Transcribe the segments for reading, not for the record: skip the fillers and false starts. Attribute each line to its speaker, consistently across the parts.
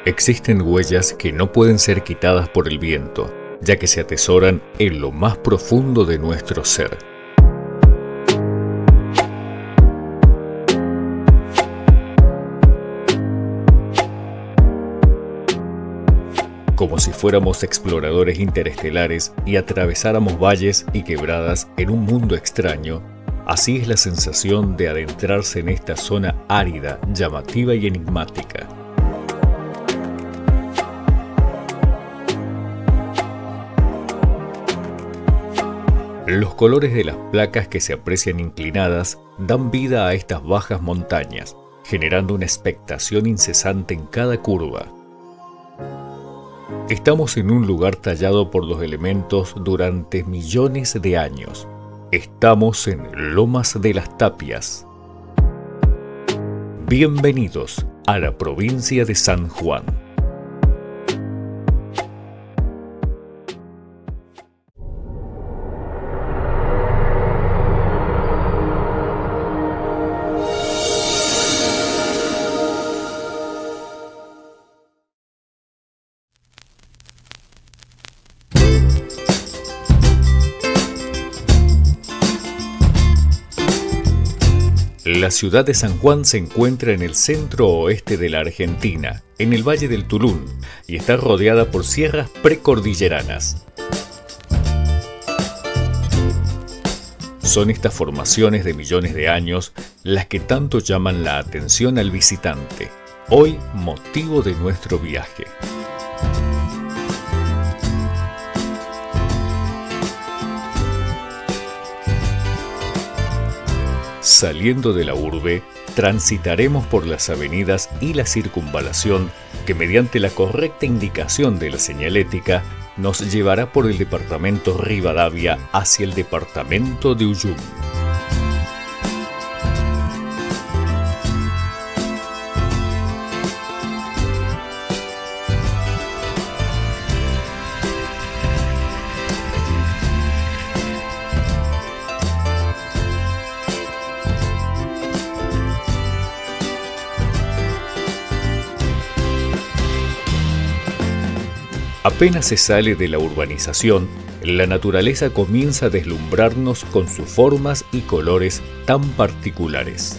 Speaker 1: Existen huellas que no pueden ser quitadas por el viento, ya que se atesoran en lo más profundo de nuestro ser. Como si fuéramos exploradores interestelares y atravesáramos valles y quebradas en un mundo extraño, así es la sensación de adentrarse en esta zona árida, llamativa y enigmática. Los colores de las placas que se aprecian inclinadas dan vida a estas bajas montañas, generando una expectación incesante en cada curva. Estamos en un lugar tallado por los elementos durante millones de años. Estamos en Lomas de las Tapias. Bienvenidos a la provincia de San Juan. La ciudad de San Juan se encuentra en el centro-oeste de la Argentina, en el Valle del Tulún, y está rodeada por sierras precordilleranas. Son estas formaciones de millones de años las que tanto llaman la atención al visitante, hoy motivo de nuestro viaje. Saliendo de la urbe, transitaremos por las avenidas y la circunvalación que, mediante la correcta indicación de la señalética, nos llevará por el departamento Rivadavia hacia el departamento de Ullum. Apenas se sale de la urbanización, la naturaleza comienza a deslumbrarnos con sus formas y colores tan particulares.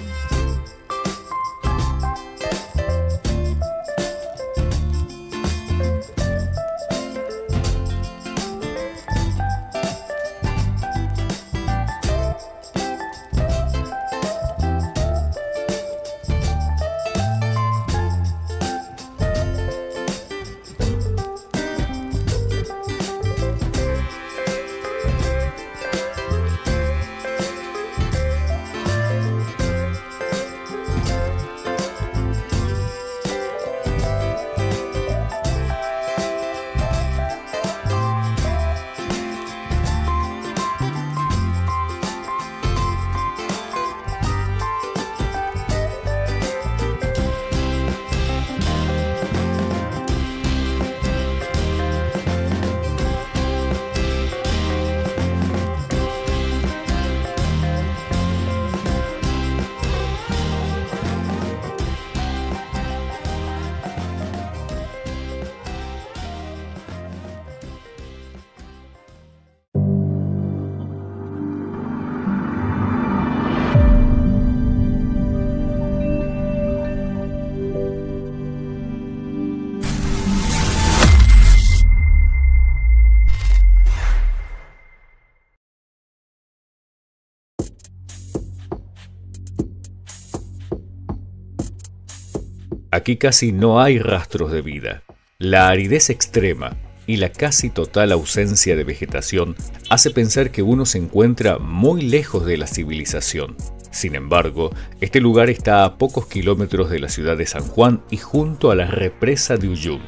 Speaker 1: Aquí casi no hay rastros de vida. La aridez extrema y la casi total ausencia de vegetación hace pensar que uno se encuentra muy lejos de la civilización. Sin embargo, este lugar está a pocos kilómetros de la ciudad de San Juan y junto a la represa de Ullum.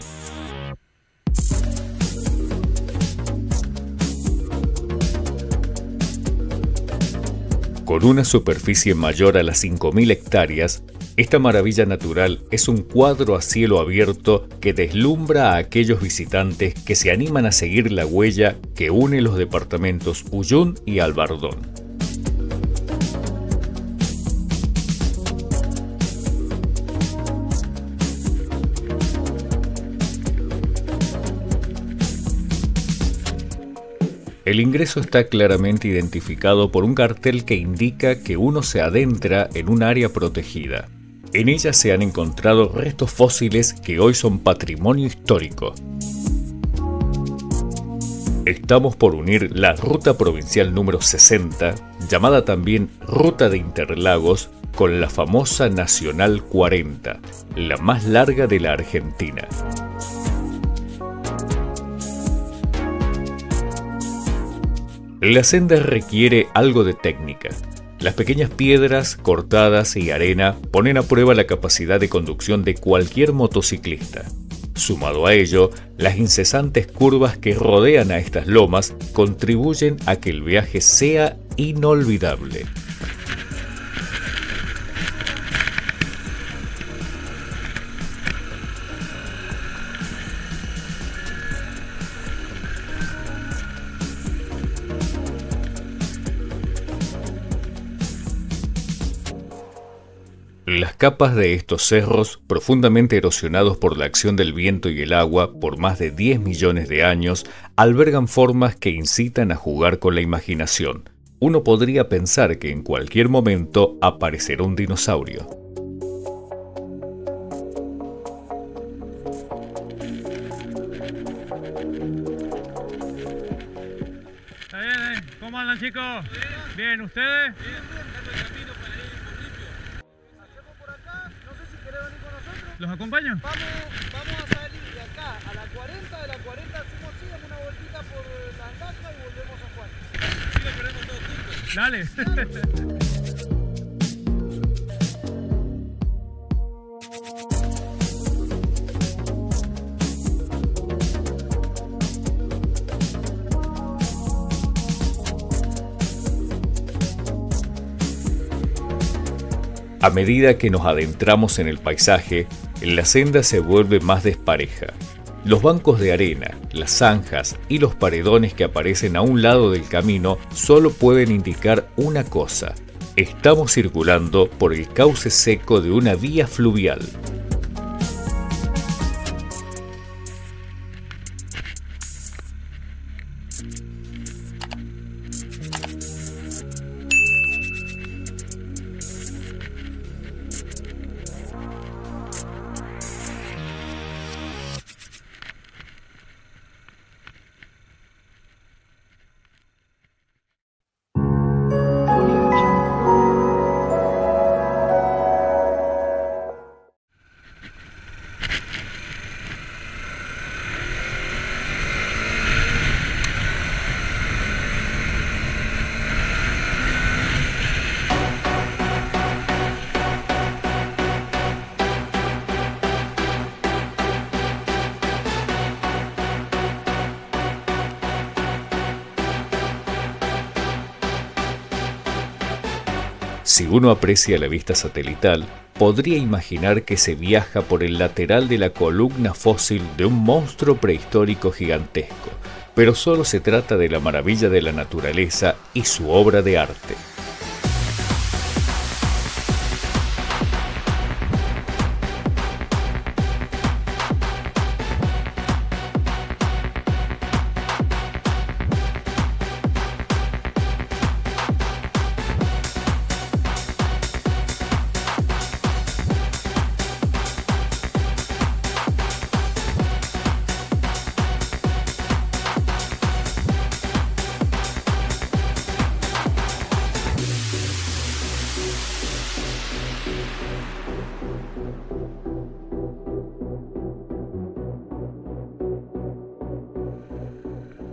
Speaker 1: Con una superficie mayor a las 5.000 hectáreas, esta maravilla natural es un cuadro a cielo abierto que deslumbra a aquellos visitantes que se animan a seguir la huella que une los departamentos Ullum y Albardón. El ingreso está claramente identificado por un cartel que indica que uno se adentra en un área protegida. En ella se han encontrado restos fósiles que hoy son patrimonio histórico. Estamos por unir la ruta provincial número 60, llamada también Ruta de Interlagos, con la famosa Nacional 40, la más larga de la Argentina. La senda requiere algo de técnica. Las pequeñas piedras, cortadas y arena ponen a prueba la capacidad de conducción de cualquier motociclista. Sumado a ello, las incesantes curvas que rodean a estas lomas contribuyen a que el viaje sea inolvidable. Las capas de estos cerros, profundamente erosionados por la acción del viento y el agua por más de 10 millones de años, albergan formas que incitan a jugar con la imaginación. Uno podría pensar que en cualquier momento aparecerá un dinosaurio.
Speaker 2: ¿Está bien, ¿Cómo andan, chicos? Bien, ¿ustedes? ¿Los acompaño?
Speaker 3: Vamos a salir de acá a la 40, de la 40 hacemos así, damos una vueltita por la Andaca y volvemos a Juan. Y lo ponemos todos juntos.
Speaker 2: Dale.
Speaker 1: A medida que nos adentramos en el paisaje, la senda se vuelve más despareja. Los bancos de arena, las zanjas y los paredones que aparecen a un lado del camino solo pueden indicar una cosa: estamos circulando por el cauce seco de una vía fluvial. Si uno aprecia la vista satelital, podría imaginar que se viaja por el lateral de la columna fósil de un monstruo prehistórico gigantesco, pero solo se trata de la maravilla de la naturaleza y su obra de arte.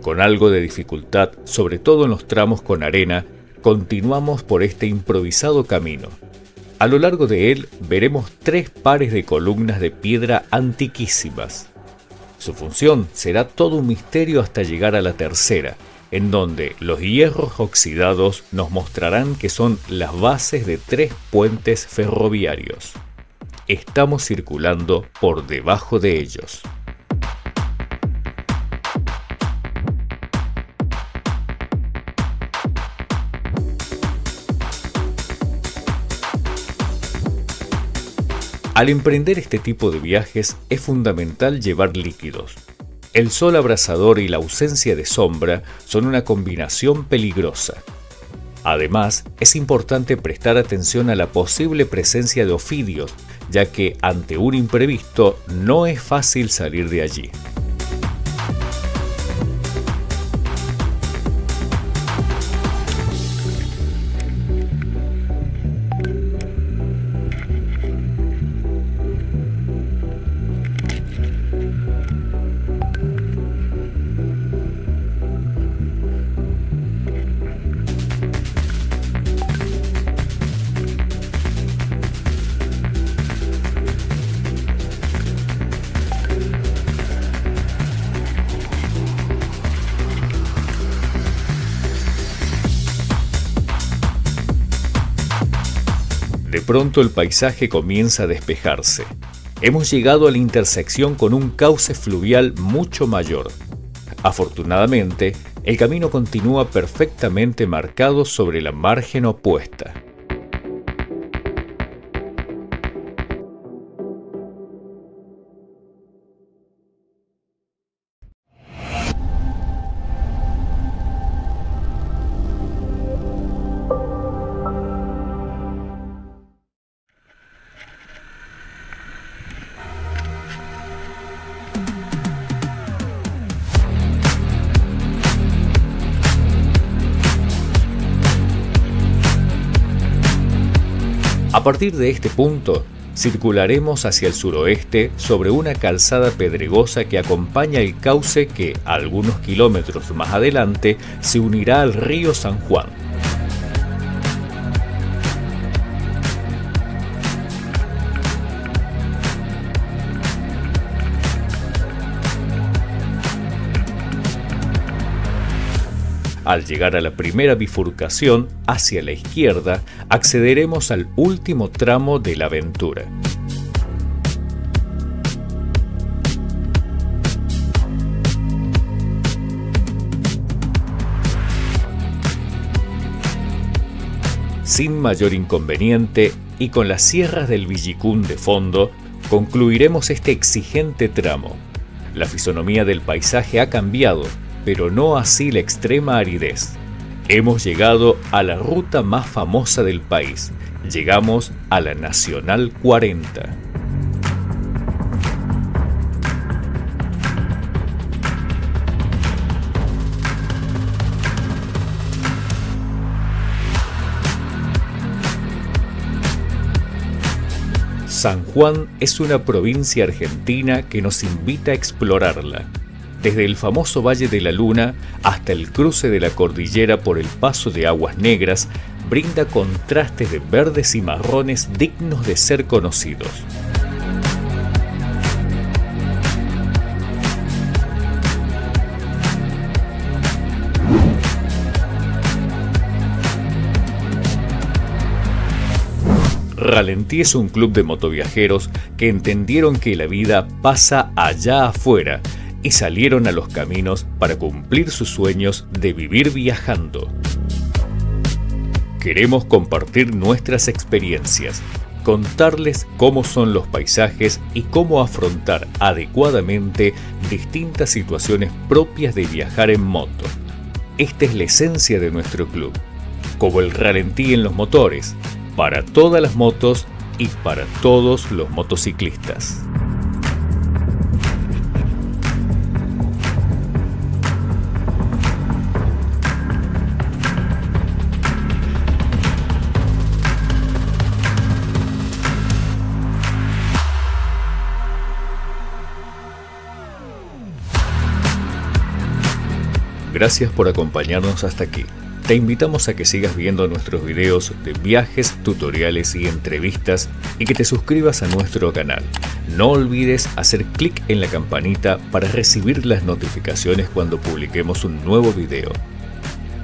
Speaker 1: Con algo de dificultad, sobre todo en los tramos con arena, continuamos por este improvisado camino. A lo largo de él veremos 3 pares de columnas de piedra antiquísimas. Su función será todo un misterio hasta llegar a la tercera, en donde los hierros oxidados nos mostrarán que son las bases de 3 puentes ferroviarios. Estamos circulando por debajo de ellos. Al emprender este tipo de viajes es fundamental llevar líquidos. El sol abrasador y la ausencia de sombra son una combinación peligrosa. Además, es importante prestar atención a la posible presencia de ofidios, ya que ante un imprevisto no es fácil salir de allí. De pronto el paisaje comienza a despejarse. Hemos llegado a la intersección con un cauce fluvial mucho mayor. Afortunadamente, el camino continúa perfectamente marcado sobre la margen opuesta. A partir de este punto, circularemos hacia el suroeste sobre una calzada pedregosa que acompaña el cauce que, algunos kilómetros más adelante, se unirá al río San Juan. Al llegar a la primera bifurcación, hacia la izquierda, accederemos al último tramo de la aventura. Sin mayor inconveniente y con las sierras del Villicún de fondo, concluiremos este exigente tramo. La fisonomía del paisaje ha cambiado, pero no así la extrema aridez. Hemos llegado a la ruta más famosa del país. Llegamos a la Nacional 40. San Juan es una provincia argentina que nos invita a explorarla. Desde el famoso Valle de la Luna hasta el cruce de la cordillera por el paso de Aguas Negras, brinda contrastes de verdes y marrones dignos de ser conocidos. Ralentí es un club de motoviajeros que entendieron que la vida pasa allá afuera y salieron a los caminos para cumplir sus sueños de vivir viajando. Queremos compartir nuestras experiencias, contarles cómo son los paisajes y cómo afrontar adecuadamente distintas situaciones propias de viajar en moto. Esta es la esencia de nuestro club, como el ralentí en los motores, para todas las motos y para todos los motociclistas. Gracias por acompañarnos hasta aquí. Te invitamos a que sigas viendo nuestros videos de viajes, tutoriales y entrevistas y que te suscribas a nuestro canal. No olvides hacer clic en la campanita para recibir las notificaciones cuando publiquemos un nuevo video.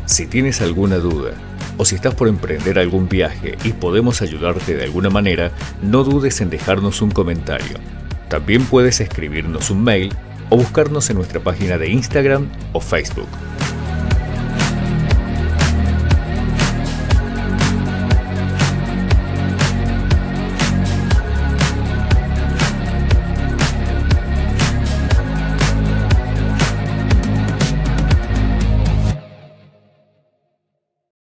Speaker 1: Si tienes alguna duda o si estás por emprender algún viaje y podemos ayudarte de alguna manera, no dudes en dejarnos un comentario. También puedes escribirnos un mail o buscarnos en nuestra página de Instagram o Facebook.